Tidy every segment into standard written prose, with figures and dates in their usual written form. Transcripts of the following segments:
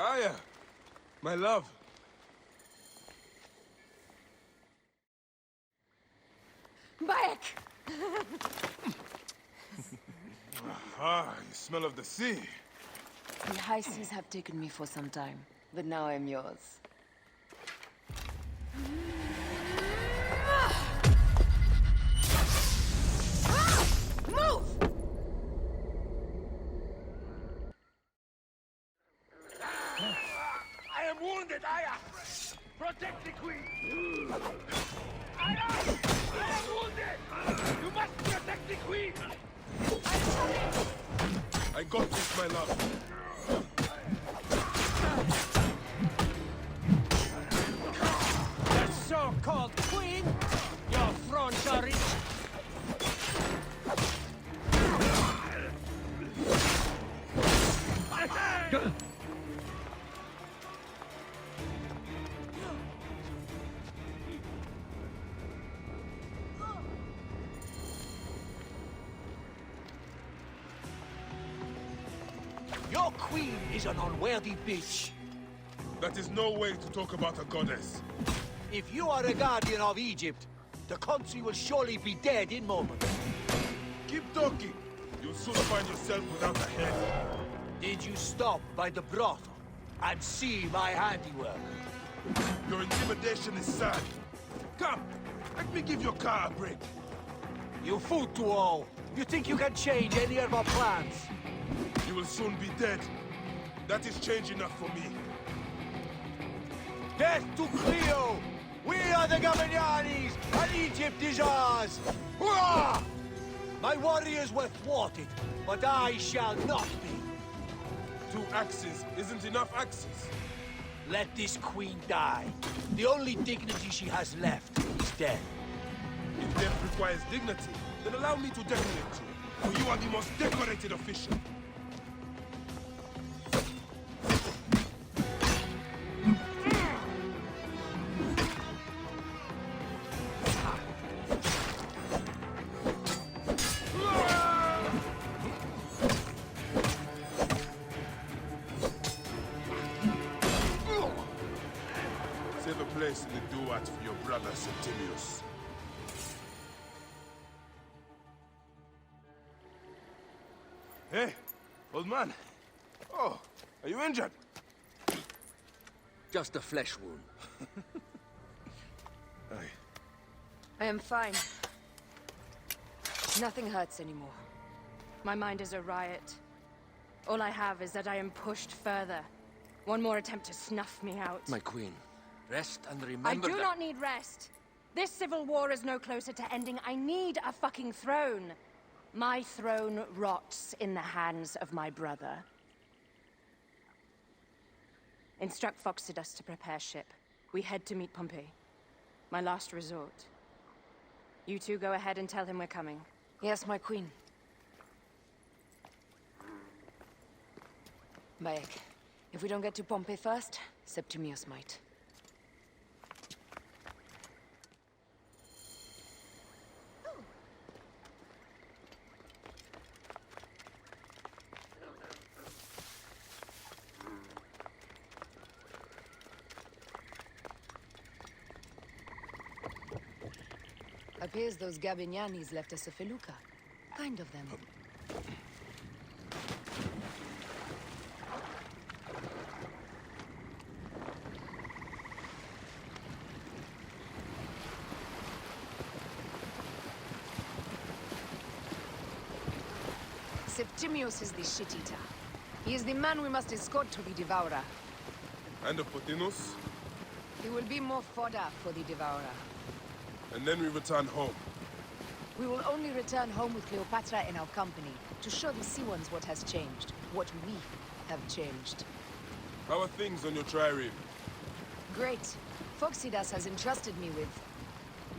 Aya, my love. Back! You smell of the sea. The high seas have taken me for some time, but now I'm yours. Move! I am wounded, Aya! Protect the queen! Aya! I am wounded! You must protect the queen! I got this, my love. The so-called queen? Your fronts are rich. Your queen is an unworthy bitch. That is no way to talk about a goddess. If you are a guardian of Egypt, the country will surely be dead in moments. Keep talking. You'll soon find yourself without a head. Did you stop by the brothel and see my handiwork? Your intimidation is sad. Come, let me give your car a break. You fool to all. You think you can change any of our plans? You will soon be dead. That is change enough for me. Death to Cleo! We are the Gabanianis, and Egypt is ours! Hurrah! My warriors were thwarted, but I shall not be. 2 axes isn't enough axes. Let this queen die. The only dignity she has left is death. If death requires dignity, then allow me to decorate you, for you are the most decorated official. Save a place in the duat for your brother, Septimius. Hey, old man. Oh, are you injured? Just a flesh wound. Aye. I am fine. Nothing hurts anymore. My mind is a riot. All I have is that I am pushed further. One more attempt to snuff me out. My queen, rest and remember I do not need rest. This civil war is no closer to ending. I need a fucking throne. My throne rots in the hands of my brother. Instruct Phoxidas to prepare ship. We head to meet Pompey. My last resort. You two go ahead and tell him we're coming. Yes, my queen. Bayek, if we don't get to Pompey first, Septimius might. Appears those Gabinianis left us a felucca. Kind of them. Septimius is the shit-eater. He is the man we must escort to the Devourer. And of Pothinus? He will be more fodder for the Devourer. And then we return home. We will only return home with Cleopatra in our company, to show the Sea Ones what has changed, what we have changed. How are things on your trireme? Great. Phoxidas has entrusted me with...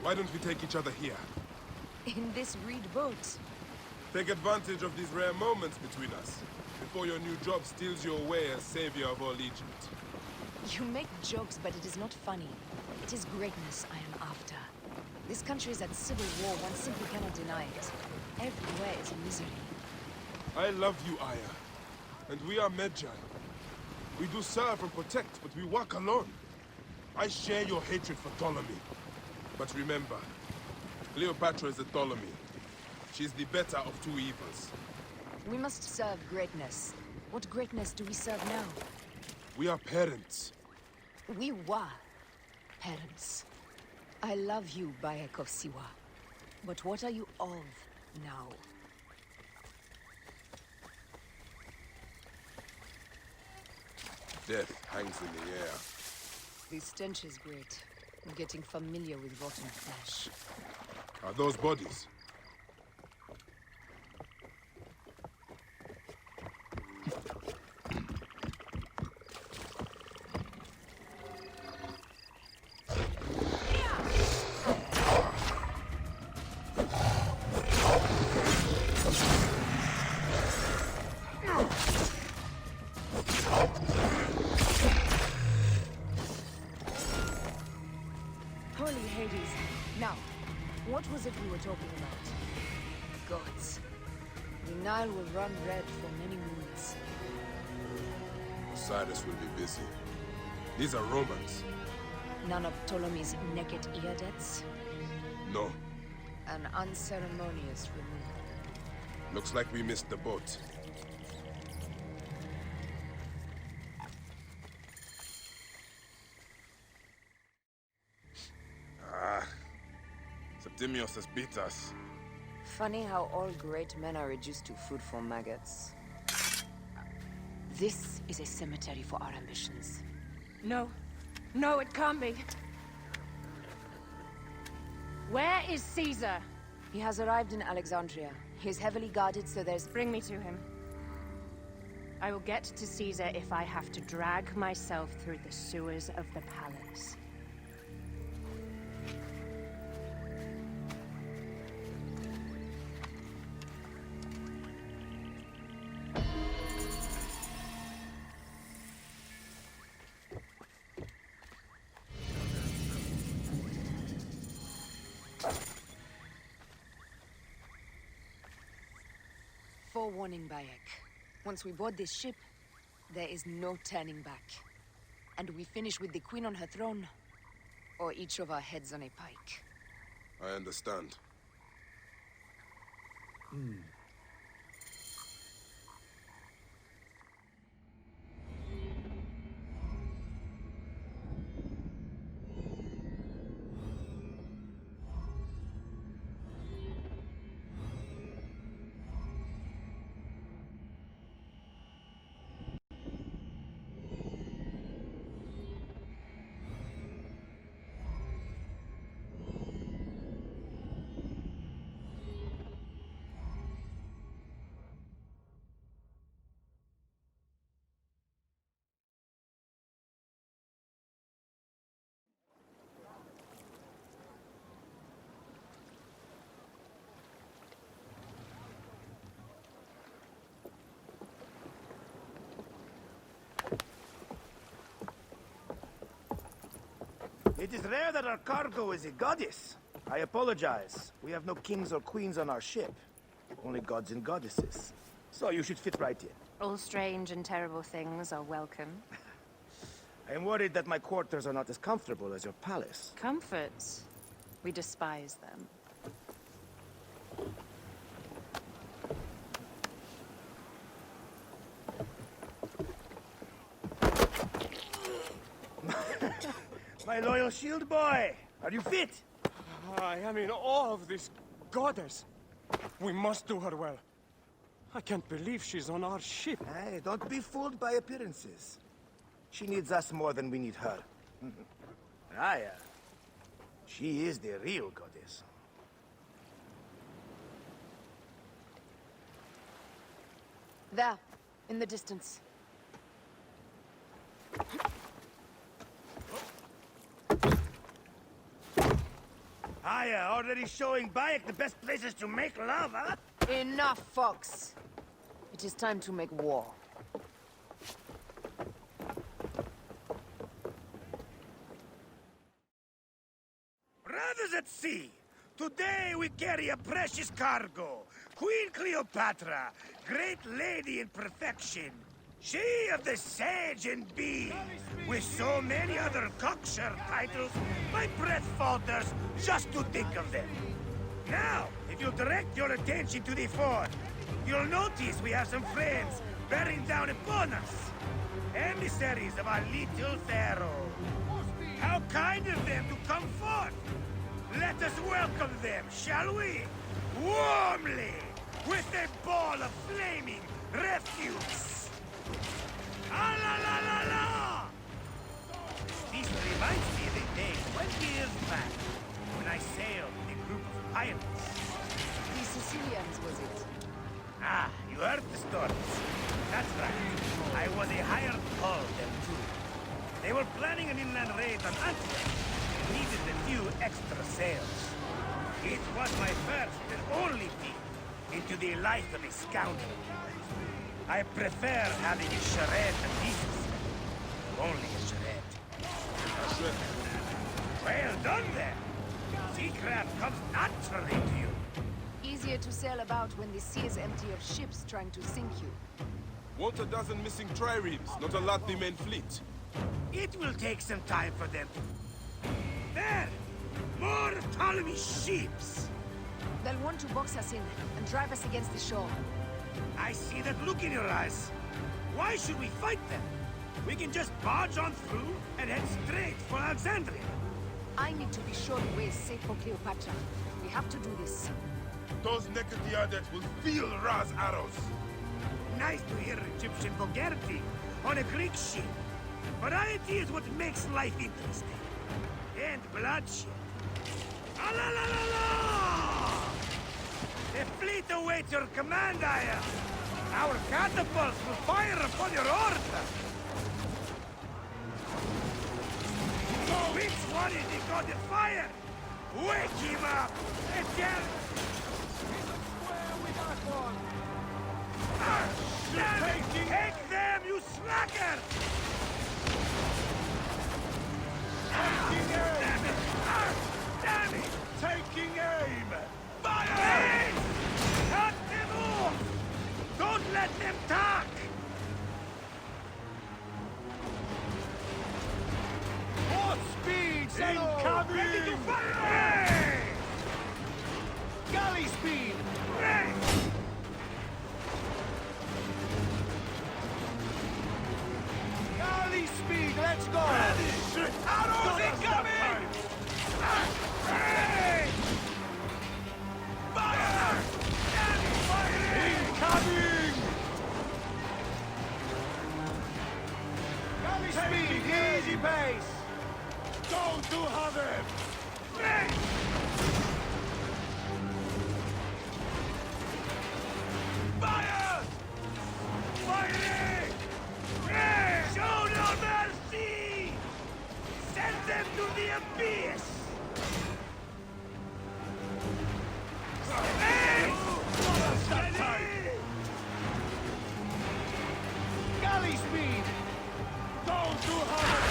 Why don't we take each other here? in this reed boat. Take advantage of these rare moments between us, before your new job steals you away as savior of all Egypt. You make jokes, but it is not funny. It is greatness I am after. This country is at civil war, one simply cannot deny it. Everywhere is misery. I love you, Aya. And we are Medjay. We do serve and protect, but we work alone. I share your hatred for Ptolemy. But remember, Cleopatra is a Ptolemy. She's the better of two evils. We must serve greatness. What greatness do we serve now? We are parents. We were parents. I love you, Bayek of Siwa. But what are you of now? Death hangs in the air. The stench is great. I'm getting familiar with rotten flesh. Are those bodies? Holy Hades. Now, what was it we were talking about? Gods. The Nile will run red for many moons. Osiris will be busy. These are Romans. None of Ptolemy's naked ear deaths? No. An unceremonious removal. Looks like we missed the boat. Septimius has beat us. Funny how all great men are reduced to food for maggots. This is a cemetery for our ambitions. No. No, it can't be. Where is Caesar? He has arrived in Alexandria. He's heavily guarded, so there's... Bring me to him. I will get to Caesar if I have to drag myself through the sewers of the palace. Forewarning, Bayek. Once we board this ship, there is no turning back. And we finish with the Queen on her throne, or each of our heads on a pike. I understand. It is rare that our cargo is a goddess. I apologize. We have no kings or queens on our ship. Only gods and goddesses. So you should fit right in. All strange and terrible things are welcome. I am worried that my quarters are not as comfortable as your palace. Comforts. We despise them. My loyal shield boy! Are you fit? I am in awe of this goddess. We must do her well. I can't believe she's on our ship. Hey, don't be fooled by appearances. She needs us more than we need her. Aya. She is the real goddess. There, in the distance. Aya, already showing Bayek the best places to make love, huh? Enough, Fox. It is time to make war. Brothers at sea, today we carry a precious cargo. Queen Cleopatra, great lady in perfection. She of the Sage and Bee! With so many other cocksure titles, my breath falters just to think of them. Now, if you'll direct your attention to the fort, you'll notice we have some friends bearing down upon us. Emissaries of our little pharaoh. How kind of them to come forth! Let us welcome them, shall we? Warmly! With a ball of flaming refuse! Ah la la la la! This reminds me of a day 20 years back, when I sailed with a group of pirates. The Sicilians, was it? Ah, you heard the stories. That's right. I was a hired hull, them too. They were planning an inland raid on Antwerp and needed a few extra sails. It was my first and only peek into the life of a scoundrel. I prefer having a charade to pieces. Only a charade. Well done there. Seacraft comes naturally to you. Easier to sail about when the sea is empty of ships trying to sink you. Want a dozen missing triremes, not a lot the main fleet. It will take some time for them to... There! More Ptolemy ships! They'll want to box us in and drive us against the shore. I see that look in your eyes. Why should we fight them? We can just barge on through and head straight for Alexandria. I need to be sure the way is safe for Cleopatra. We have to do this. Those Necatiades will feel Ra's arrows. Nice to hear Egyptian vulgarity on a Greek ship. Variety is what makes life interesting. And bloodshed. Ah la la la la! The fleet awaits your command, Aya. Our catapults will fire upon your order. Which one is the god of fire? Wake him up! And tell... Take them, you slacker! Damn it! Damn it! Taking aim! Fire! Cut them off! Don't let them talk! What speed! Incoming! Ready to fire! Galley speed! Hey! Galley speed! Let's go! Arrows incoming! Hey! Fire! Incoming! Galley speed! Easy pace! Go to Haven! Hey! Fire! Firing! Hey! Show no mercy! Send them to the abyss! Hey! Steady! Galley speed! Go to Haven!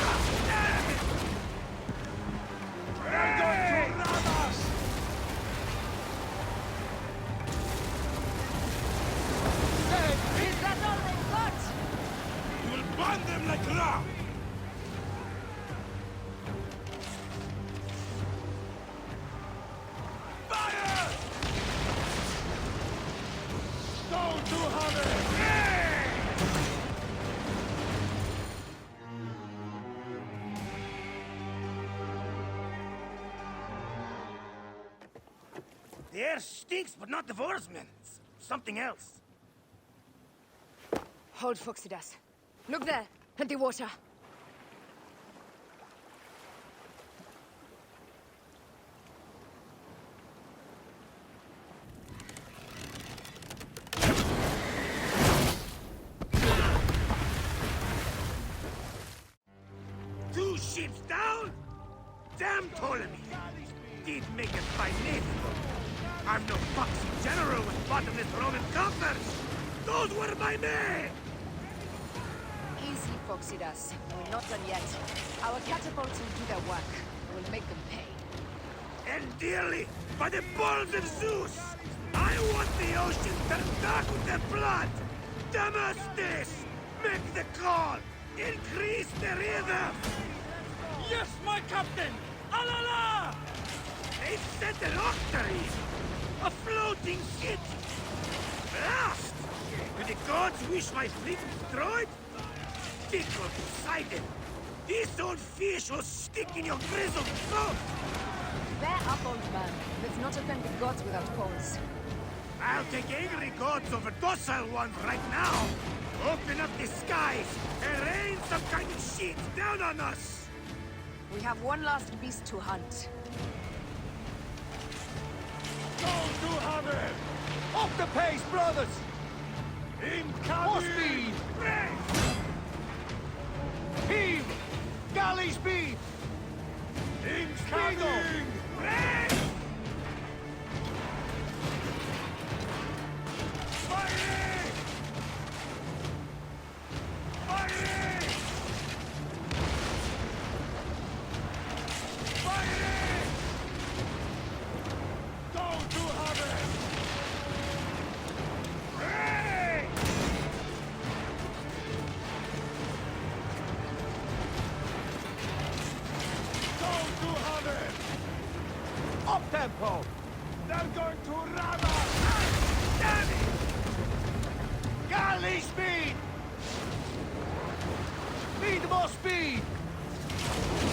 They're going to ram us! Is that all they've got? You will burn them like Ra! Fire! Go to Haven! The air stinks, but not the oarsmen. It's something else. Hold Phoxidas. Look there, at the water. Two ships down? Damn Ptolemy! Did make it by name. I'm no foxy general with bottomless Roman coffers! Those were my men! Easy, Phoxidas. We're not done yet. Our catapults will do their work. We'll make them pay. And dearly, by the balls of Zeus, I want the ocean turned dark with their blood! Damastis! Make the call! Increase the rhythm! Yes, my captain! Alala! They've set an octary! A floating city! Blast! Do the gods wish my fleet destroyed? Tickle Poseidon! This old fish will stick in your grizzled throat! Bear up, old man. Let's not offend the gods without cause. I'll take angry gods over docile ones right now! Open up the skies and rain some kind of shit down on us! We have one last beast to hunt. Go to Haven! Up the pace, brothers! More speed! Heave! Galley speed! Incoming! Firing! Firing! Firing! Go to Haven! Hey! Go to Haven! Up tempo! They're going to ram us! Damn it! Galley speed! Need more speed!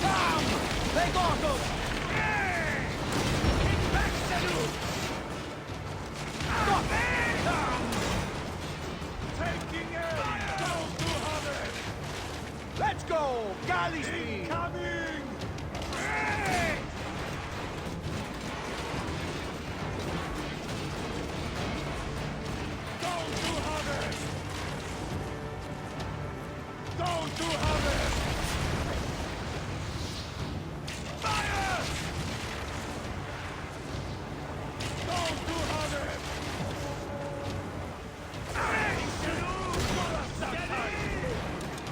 Come! They got us! Hey! Get back, Salute! Stop! Come! Taking aim! Go to Haven! Let's go! Galley speed! Coming! Hey! Go to Haven! Go to Haven! Fire! Go to Haven! Hey, Salute! Get in!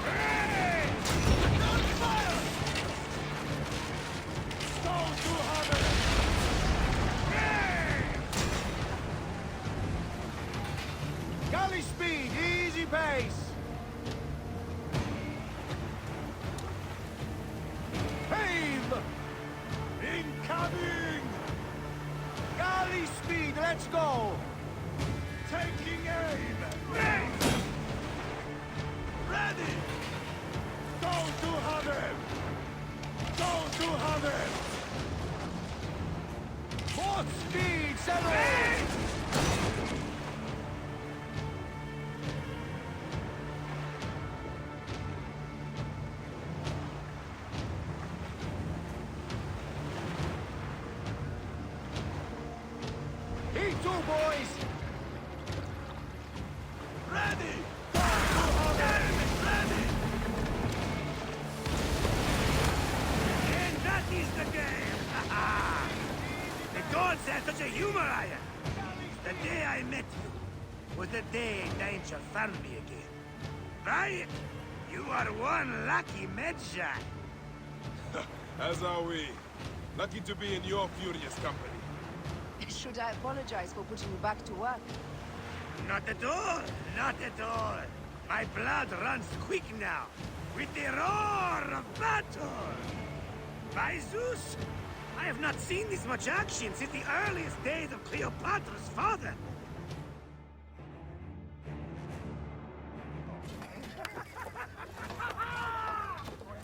Hey! Fire! Go to Haven! Hey! Galley speed, easy pace! Heave! Incoming! Galley speed, let's go! Taking aim! Hey! Ready! Go to Haven! Go to Haven! More speed, settle! Hey! Heat two, boys! Ready! Go to Haven! Ready! And that is the game! The gods had such a humor, Aya! The day I met you was the day danger found me again. Right? You are one lucky medshot. As are we. Lucky to be in your furious company. Should I apologize for putting you back to work? Not at all! Not at all! My blood runs quick now, with the roar of battle! By Zeus! I have not seen this much action since the earliest days of Cleopatra's father!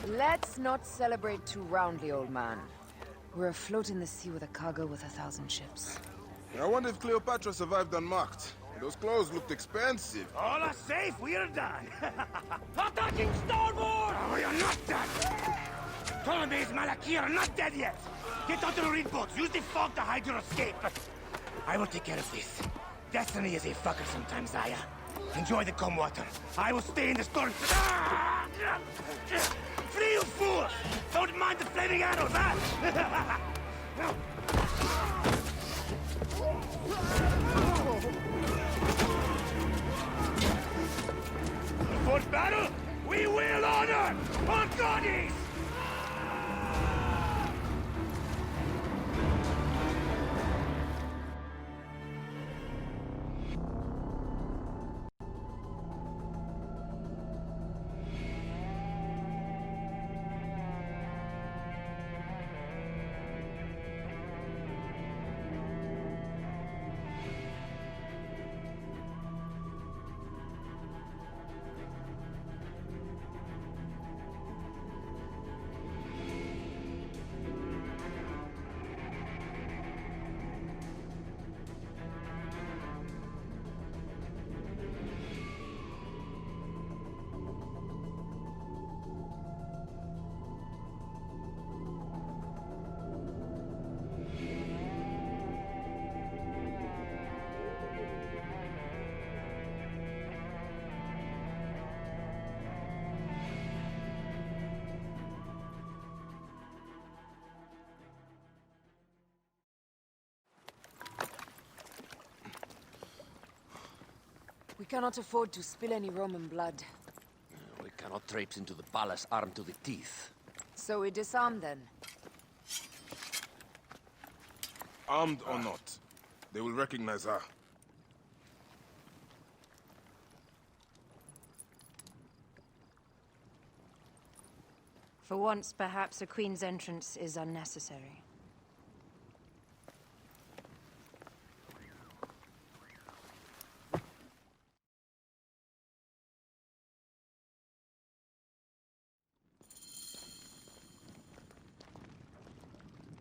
Let's not celebrate too roundly, old man. We're afloat in the sea with a cargo with 1,000 ships. I wonder if Cleopatra survived unmarked. Those clothes looked expensive. All are safe, we're done! Attacking starboard! Oh, you're not done! Ptolemy's Malaki are not dead yet! Get onto the reed boats, use the fog to hide your escape! I will take care of this. Destiny is a fucker sometimes, Aya. Enjoy the calm water. I will stay in the storm. Flee, you fool! Don't mind the flaming arrows, huh? For battle, we will honor our goddess! We cannot afford to spill any Roman blood. We cannot traipse into the palace armed to the teeth. So we disarm then. Armed or not, they will recognize her. For once, perhaps a queen's entrance is unnecessary.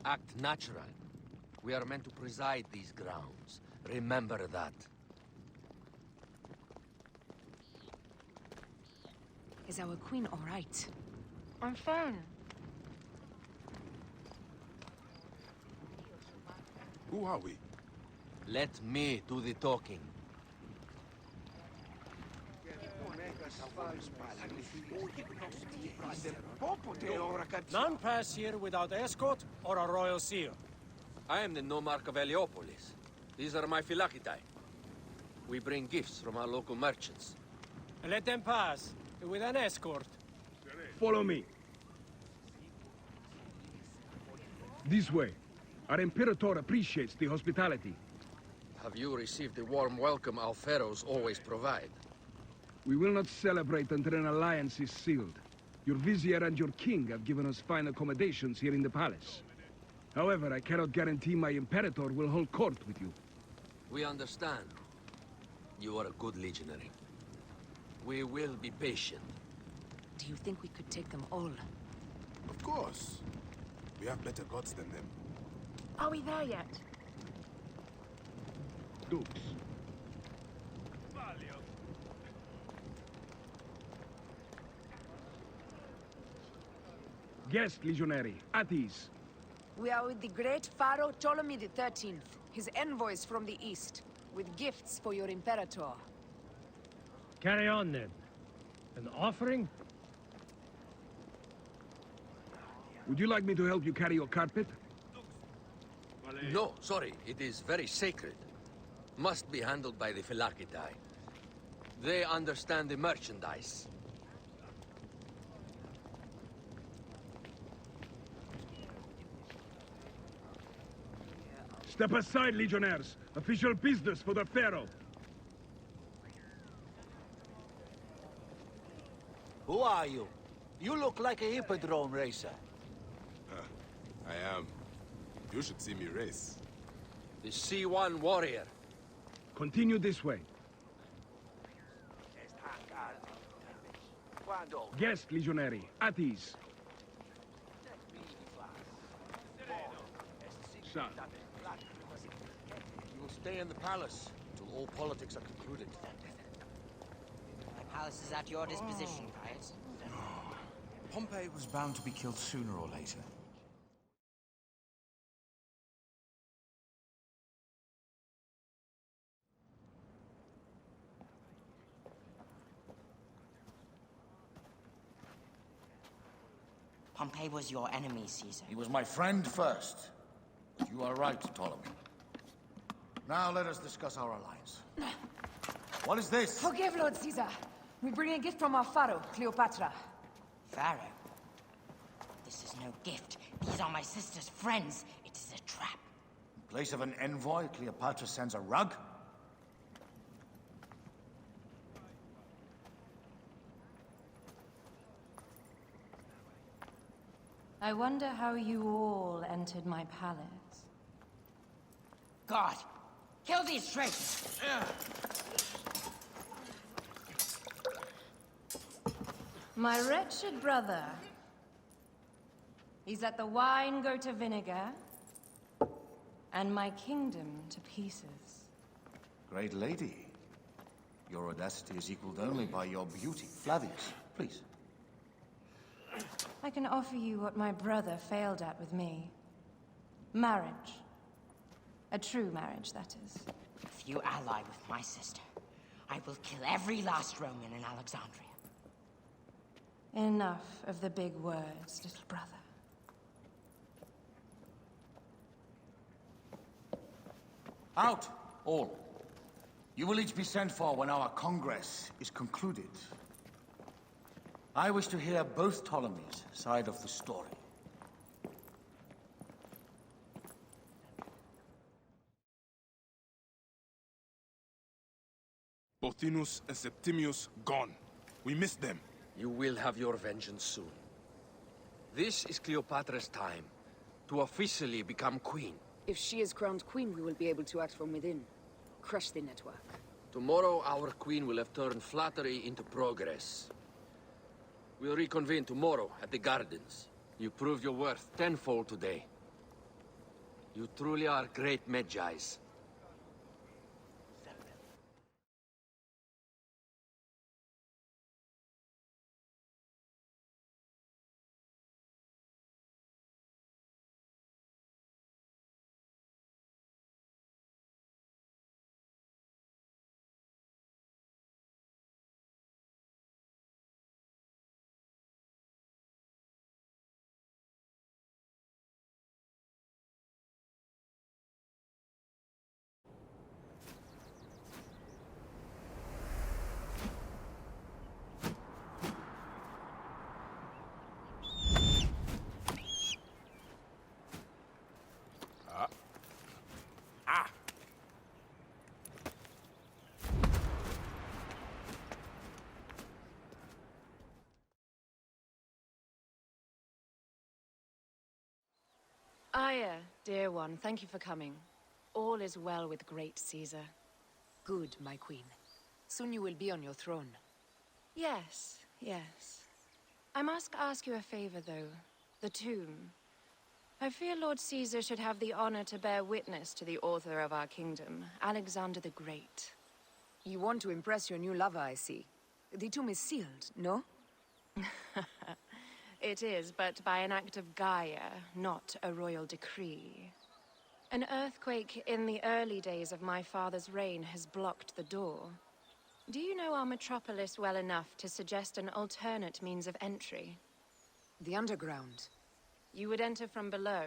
Act natural. We are meant to preside these grounds. Remember that. Is our queen all right? I'm fine. Who are we? Let me do the talking. None pass here without escort or a royal seal. I am the nomarch of Heliopolis. These are my Phylakitae. We bring gifts from our local merchants. Let them pass, with an escort. Follow me. This way. Our Imperator appreciates the hospitality. Have you received the warm welcome our pharaohs always provide? We will not celebrate until an alliance is sealed. Your vizier and your king have given us fine accommodations here in the palace. However, I cannot guarantee my Imperator will hold court with you. We understand. You are a good legionary. We will be patient. Do you think we could take them all? Of course. We have better gods than them. Are we there yet? Dukes. Guest, legionary. At ease. We are with the great Pharaoh Ptolemy XIII, his envoys from the east, with gifts for your Imperator. Carry on, then. An offering? Would you like me to help you carry your carpet? No, sorry. It is very sacred. Must be handled by the Phylakitae. They understand the merchandise. Step aside, legionnaires. Official business for the Pharaoh. Who are you? You look like a hippodrome racer. I am. You should see me race. The C1 warrior. Continue this way. Guest, legionary. At ease. Sir. You will stay in the palace until all politics are concluded. My palace is at your disposition, Caius. Pompey was bound to be killed sooner or later. Pompey was your enemy, Caesar. He was my friend first. But you are right, Ptolemy. Now let us discuss our alliance. What is this? Forgive, Lord Caesar. We bring a gift from our Pharaoh, Cleopatra. Pharaoh? This is no gift. These are my sister's friends. It is a trap. In place of an envoy, Cleopatra sends a rug? I wonder how you all entered my palace. God! Kill these traitors! My wretched brother. He's let the wine go to vinegar, and my kingdom to pieces. Great lady. Your audacity is equaled only by your beauty. Flavius, please. I can offer you what my brother failed at with me. Marriage. A true marriage, that is. If you ally with my sister, I will kill every last Roman in Alexandria. Enough of the big words, little brother. Out, all. You will each be sent for when our Congress is concluded. I wish to hear both Ptolemy's side of the story. Pothinus and Septimius gone. We missed them. You will have your vengeance soon. This is Cleopatra's time to officially become queen. If she is crowned queen, we will be able to act from within. Crush the network. Tomorrow, our queen will have turned flattery into progress. We'll reconvene tomorrow at the gardens. You proved your worth tenfold today. You truly are great Medjais. Aya, dear one, thank you for coming. All is well with great Caesar. Good, my queen. Soon you will be on your throne. Yes, yes. I must ask you a favor, though. The tomb. I fear Lord Caesar should have the honor to bear witness to the author of our kingdom, Alexander the Great. You want to impress your new lover, I see. The tomb is sealed, no? It is, but by an act of Gaia, not a royal decree. An earthquake in the early days of my father's reign has blocked the door. Do you know our metropolis well enough to suggest an alternate means of entry? The underground. You would enter from below?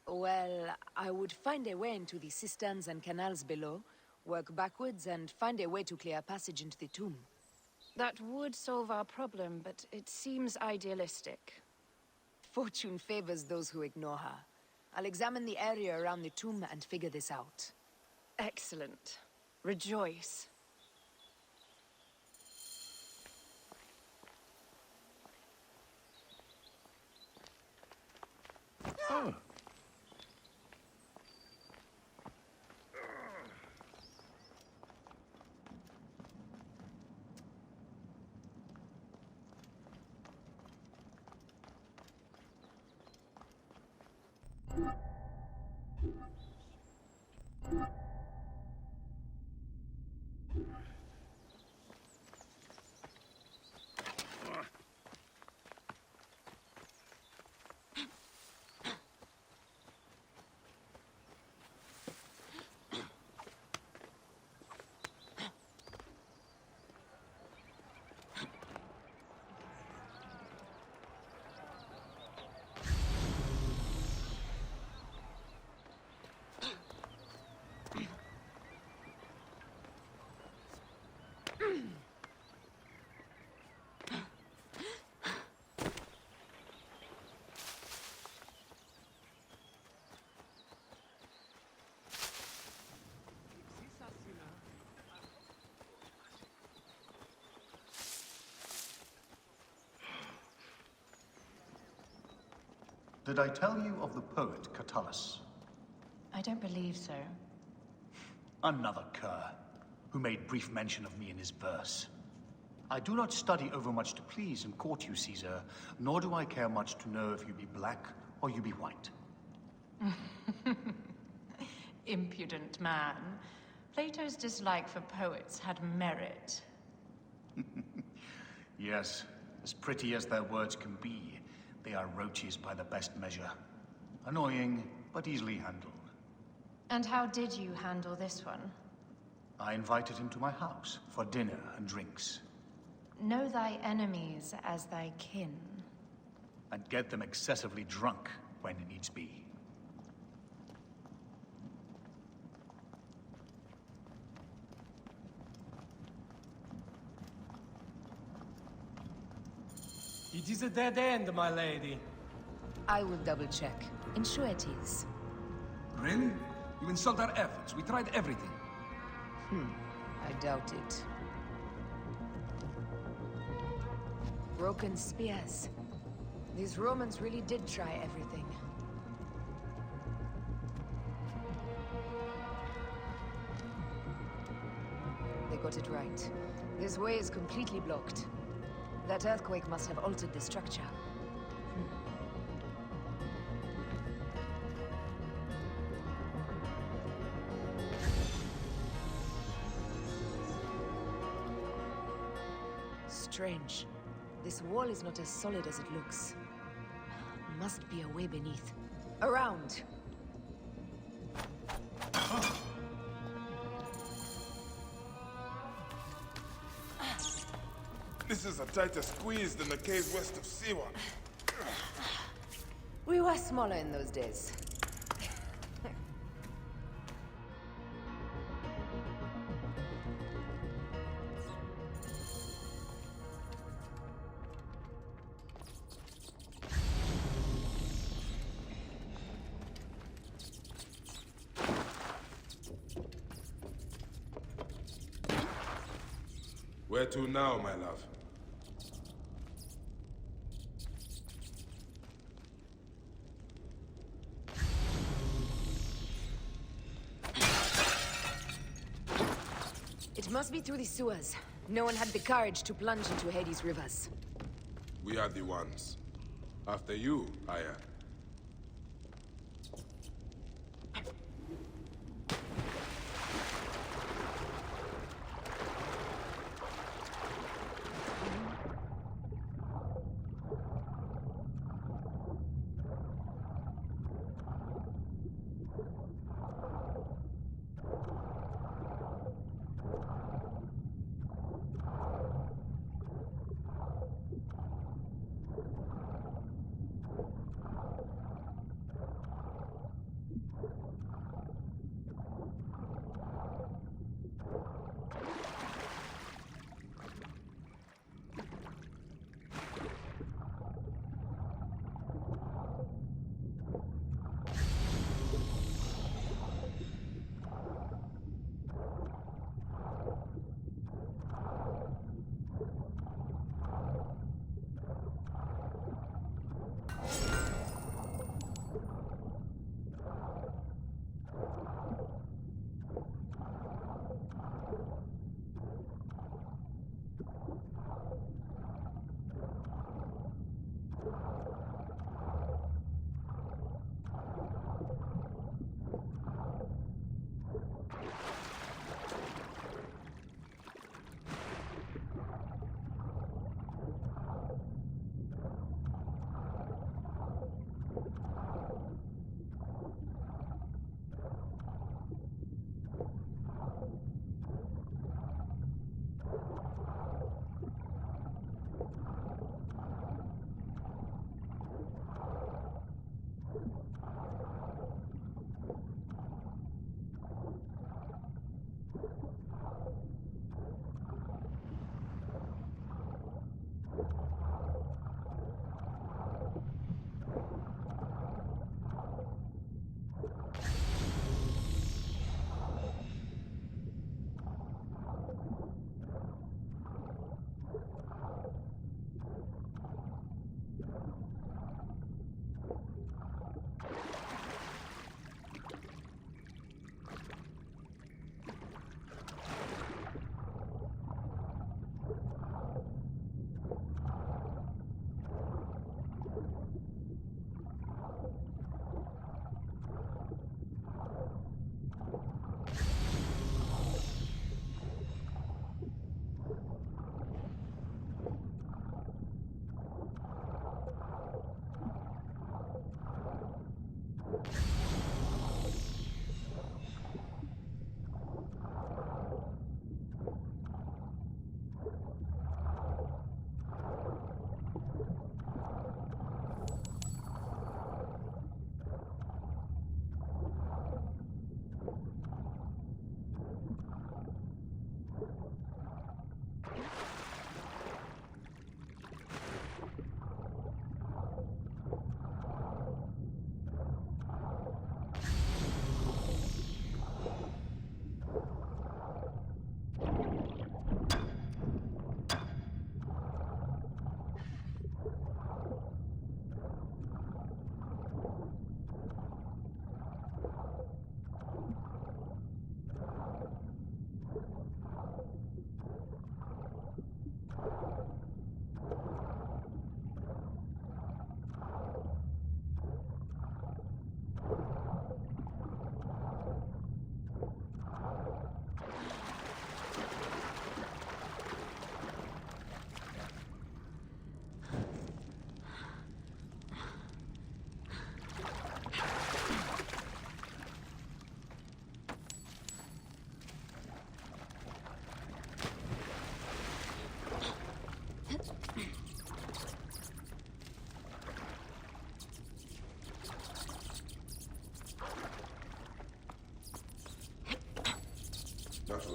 Well, I would find a way into the cisterns and canals below, work backwards, and find a way to clear a passage into the tomb. That would solve our problem, but it seems idealistic. Fortune favors those who ignore her. I'll examine the area around the tomb and figure this out. Excellent. Rejoice. Oh. Did I tell you of the poet Catullus? I don't believe so. Another cur, who made brief mention of me in his verse. I do not study overmuch to please and court you, Caesar, nor do I care much to know if you be black or you be white. Impudent man. Plato's dislike for poets had merit. Yes, as pretty as their words can be, they are roaches by the best measure. Annoying, but easily handled. And how did you handle this one? I invited him to my house for dinner and drinks. Know thy enemies as thy kin. And get them excessively drunk when needs be. It is a dead end, my lady. I will double-check. Ensure it is. Really? You insult our efforts. We tried everything. I doubt it. Broken spears. These Romans really did try everything. They got it right. This way is completely blocked. That earthquake must have altered the structure. Strange. This wall is not as solid as it looks. Must be a way beneath. Around! This is a tighter squeeze than the caves west of Siwa. We were smaller in those days. Where to now, my love? It must be through the sewers. No one had the courage to plunge into Hades' rivers. We are the ones. After you, Aya.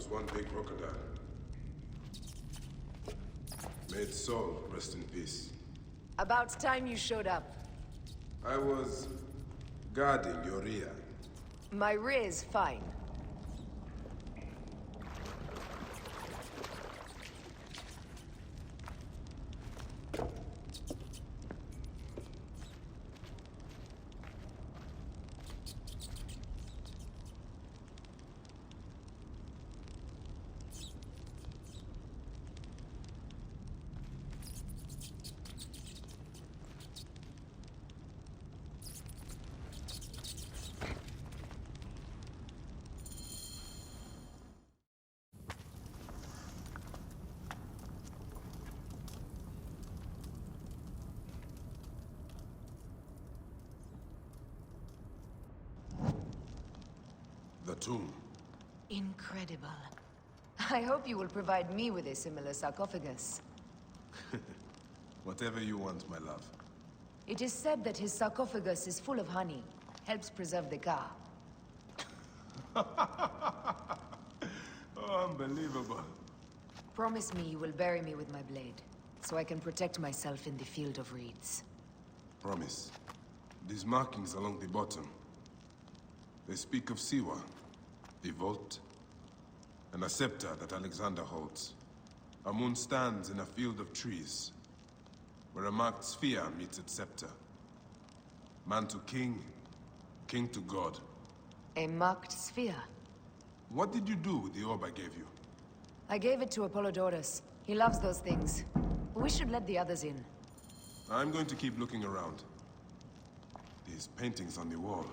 one big crocodile. May its soul rest in peace. About time you showed up. I was guarding your rear. My rear's fine. The tomb. Incredible. I hope you will provide me with a similar sarcophagus. Whatever you want, my love. It is said that his sarcophagus is full of honey. Helps preserve the car. Oh, unbelievable. Promise me you will bury me with my blade, so I can protect myself in the field of reeds. Promise. These markings along the bottom. They speak of Siwa, the vault, and a scepter that Alexander holds. A moon stands in a field of trees, where a marked sphere meets its scepter. Man to king, king to god. A marked sphere? What did you do with the orb I gave you? I gave it to Apollodorus. He loves those things. We should let the others in. I'm going to keep looking around. These paintings on the wall.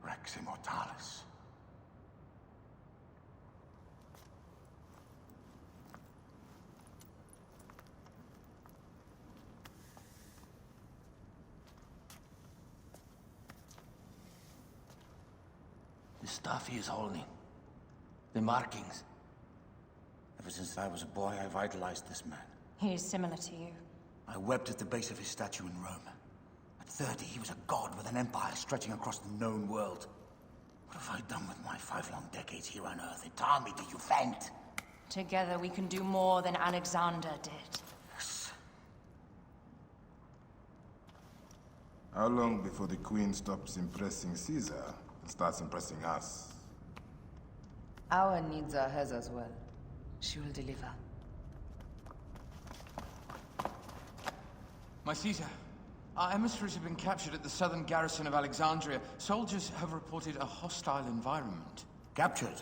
Rex Immortalis. The stuff he is holding. The markings. Ever since I was a boy, I've idolized this man. He is similar to you. I wept at the base of his statue in Rome. At 30, he was a god with an empire stretching across the known world. What have I done with my 5 long decades here on Earth? An army to defend. Together we can do more than Alexander did. Yes. How long before the Queen stops impressing Caesar and starts impressing us? Our needs are hers as well. She will deliver. My Caesar, our emissaries have been captured at the southern garrison of Alexandria. Soldiers have reported a hostile environment. Captured?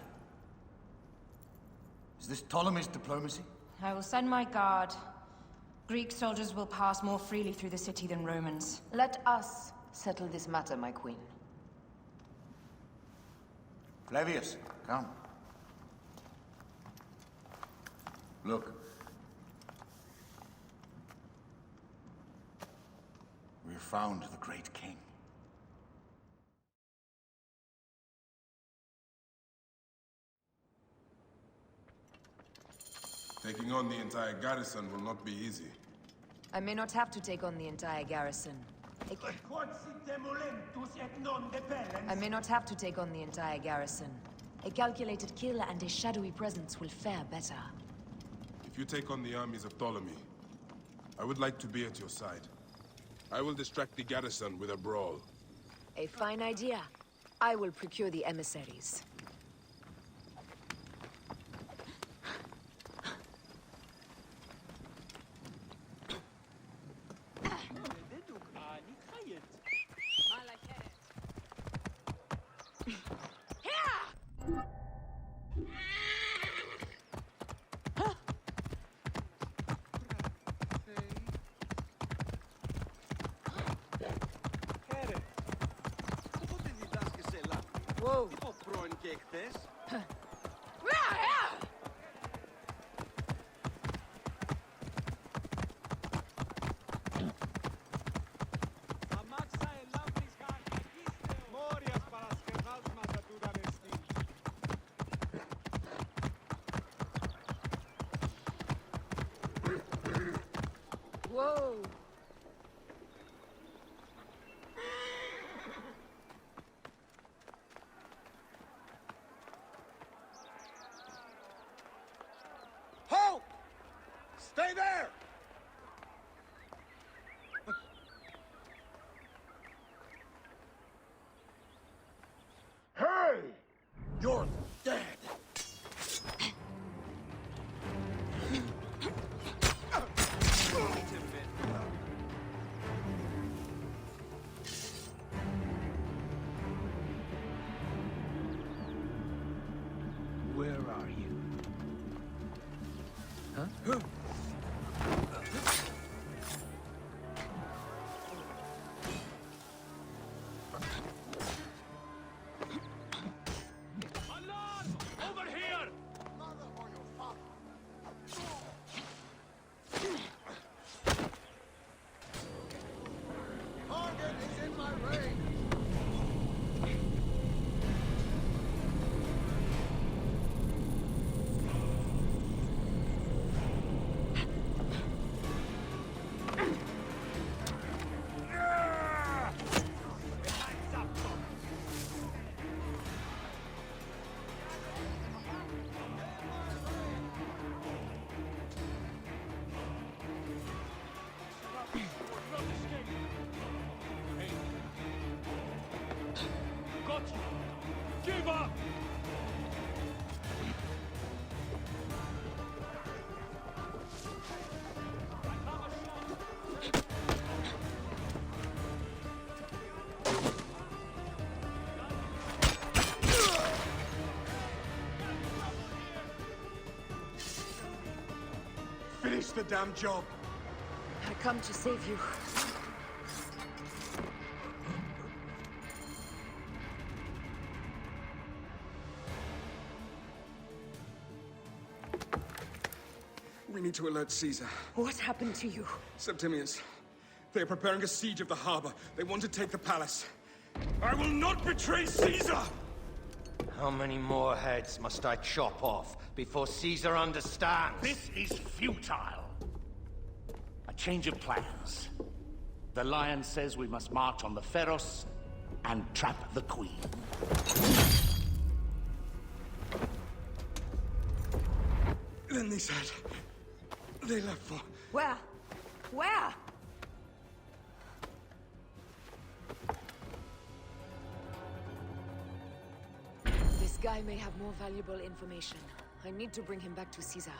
Is this Ptolemy's diplomacy? I will send my guard. Greek soldiers will pass more freely through the city than Romans. Let us settle this matter, my queen. Flavius, come. Look. We have found the great king. Taking on the entire garrison will not be easy. I may not have to take on the entire garrison. I may not have to take on the entire garrison. A calculated kill and a shadowy presence will fare better. If you take on the armies of Ptolemy, I would like to be at your side. I will distract the garrison with a brawl. A fine idea. I will procure the emissaries. Whoa! Whoa! Halt! Stay there! Hey! You're dead! Where are you? Huh? Over here! Target is in my range! Got you! Give up! Finish the damn job! I come to save you. We need to alert Caesar. What happened to you? Septimius. They are preparing a siege of the harbor. They want to take the palace. I will not betray Caesar! How many more heads must I chop off before Caesar understands? This is futile. A change of plans. The Lion says we must march on the Pharos and trap the Queen. Then they said... they left for... Where? Where? This guy may have more valuable information. I need to bring him back to Caesar.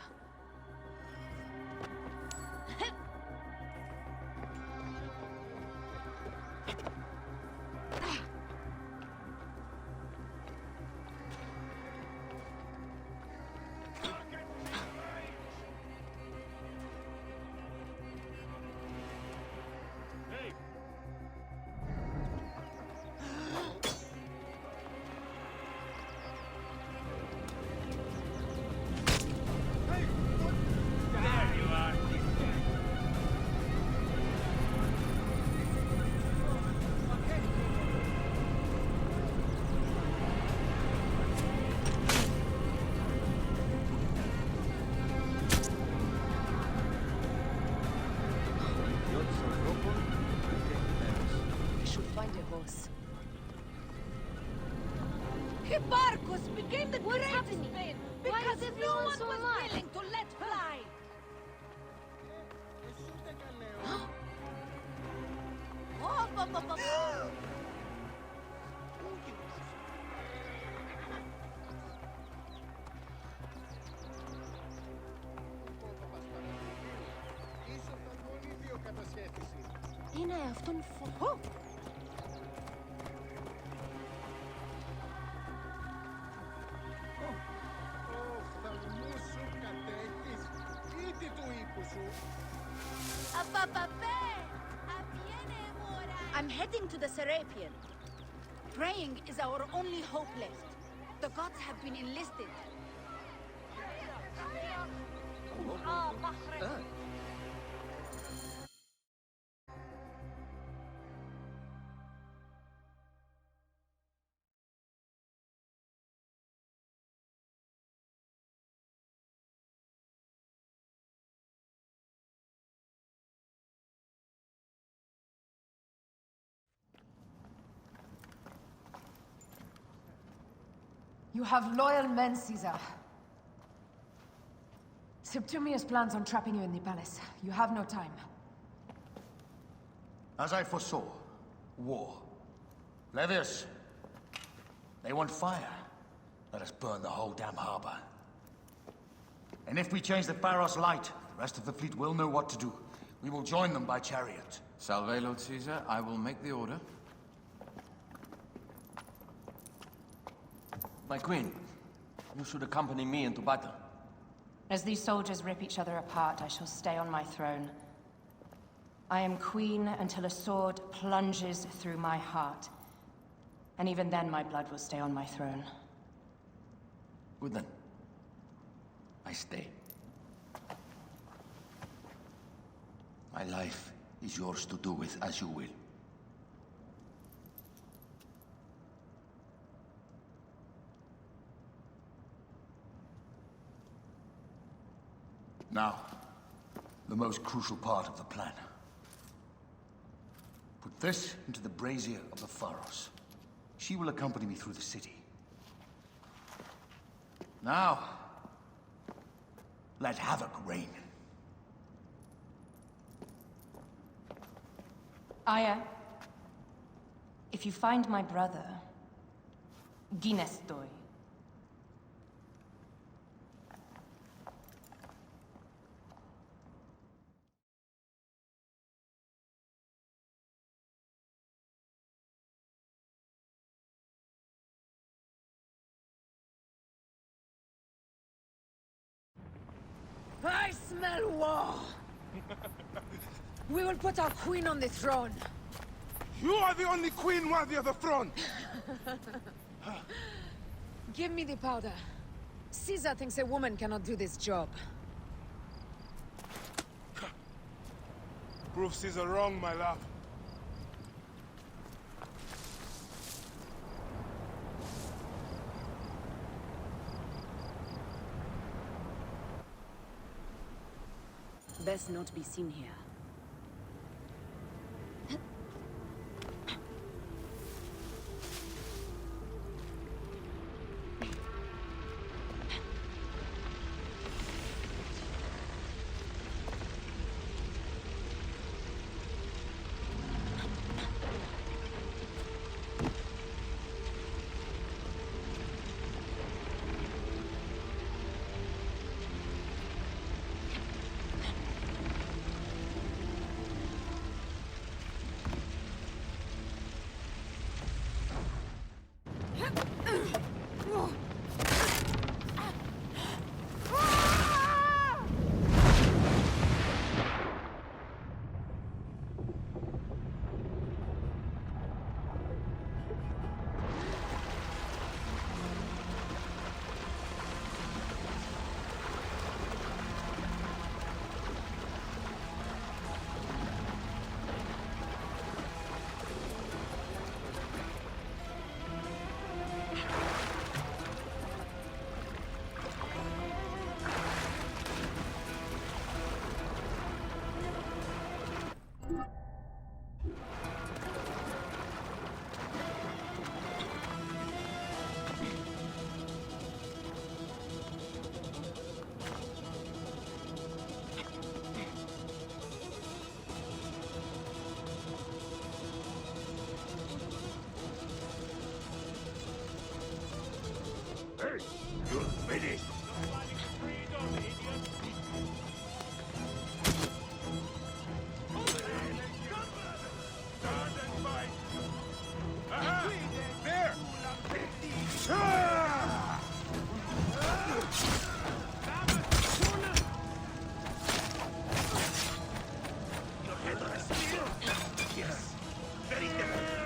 Hipparchus became the greatest man because no one was willing to let fly. Είναι αυτόν φοβό. I'm heading to the Serapion. Praying is our only hope left. The gods have been enlisted. You have loyal men, Caesar. Septimius plans on trapping you in the palace. You have no time. As I foresaw, war. Levius, they want fire. Let us burn the whole damn harbor. And if we change the Pharos light, the rest of the fleet will know what to do. We will join them by chariot. Salve, Lord Caesar. I will make the order. My queen, you should accompany me into battle. As these soldiers rip each other apart, I shall stay on my throne. I am queen until a sword plunges through my heart. And even then, my blood will stay on my throne. Good then. I stay. My life is yours to do with as you will. Now, the most crucial part of the plan. Put this into the brazier of the Pharos. She will accompany me through the city. Now, let havoc reign. Aya, if you find my brother, Ginestoi. I smell war! We will put our queen on the throne. You are the only queen worthy of the throne! Give me the powder. Caesar thinks a woman cannot do this job. Prove Caesar wrong, my love. Best not be seen here. Hey, you're finished. There! Yes, very different.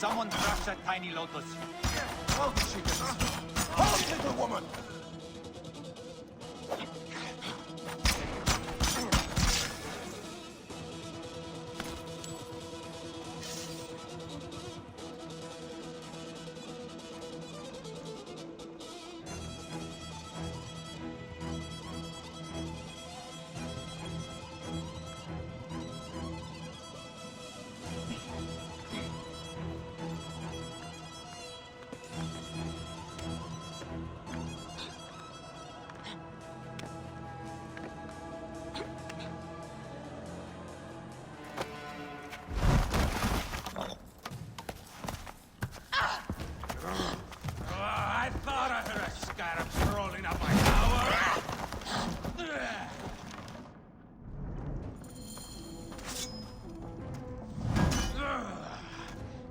Someone crush that tiny lotus. How did she get this? Halt, little woman! I thought I heard a scarab crawling up my tower.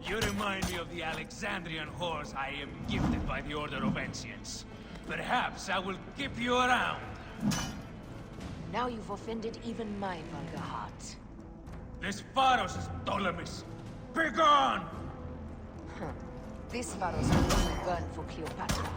You remind me of the Alexandrian whores I am gifted by the Order of Ancients. Perhaps I will keep you around. Now you've offended even my vulgar heart. This Pharos is Ptolemy's. Begone! Huh. This Pharos will only burn for Cleopatra.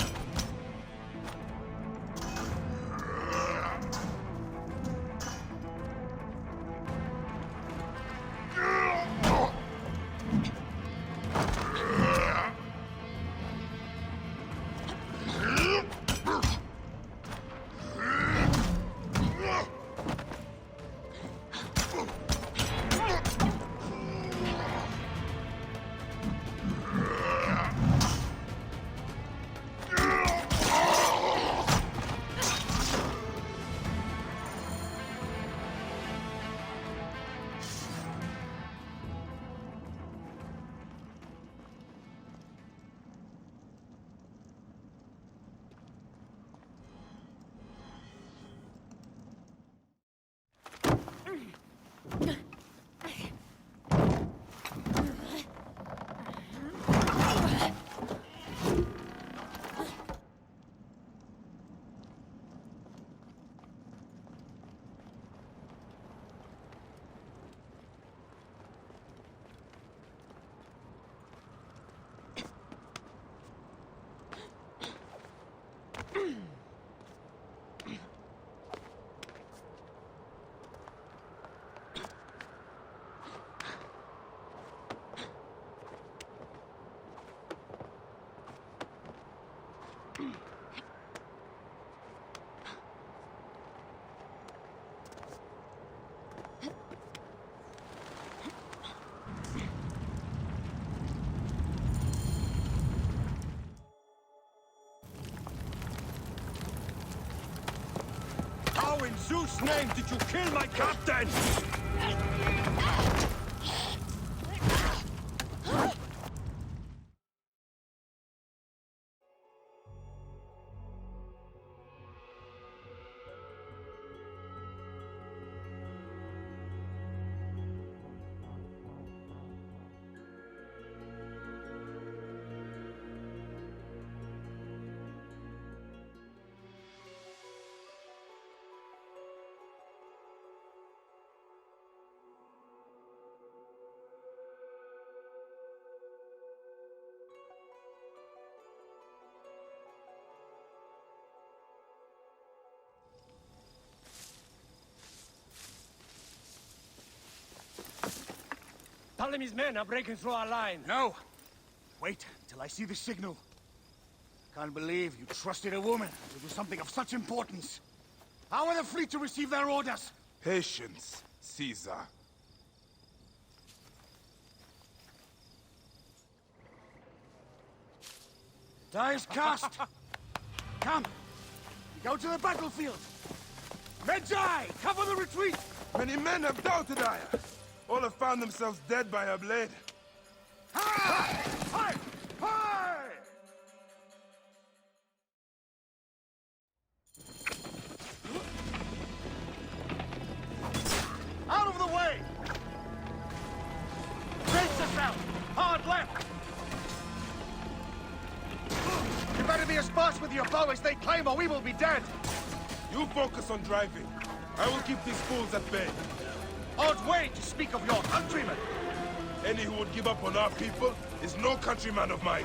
How in Zeus' name did you kill my captain? Ptolemy's men are breaking through our line. No! Wait till I see the signal. Can't believe you trusted a woman to do something of such importance. How are the fleet to receive their orders? Patience, Caesar. Die is cast! Come! Go to the battlefield! Medjay! Cover the retreat! Many men have doubted Aya. All have found themselves dead by her blade. Hi! Hi! Hi! Out of the way! Face us out! Hard left! You better be as fast with your bow as they claim, or we will be dead! You focus on driving. I will keep these fools at bay. Odd way to speak of your countrymen! Any who would give up on our people is no countryman of mine.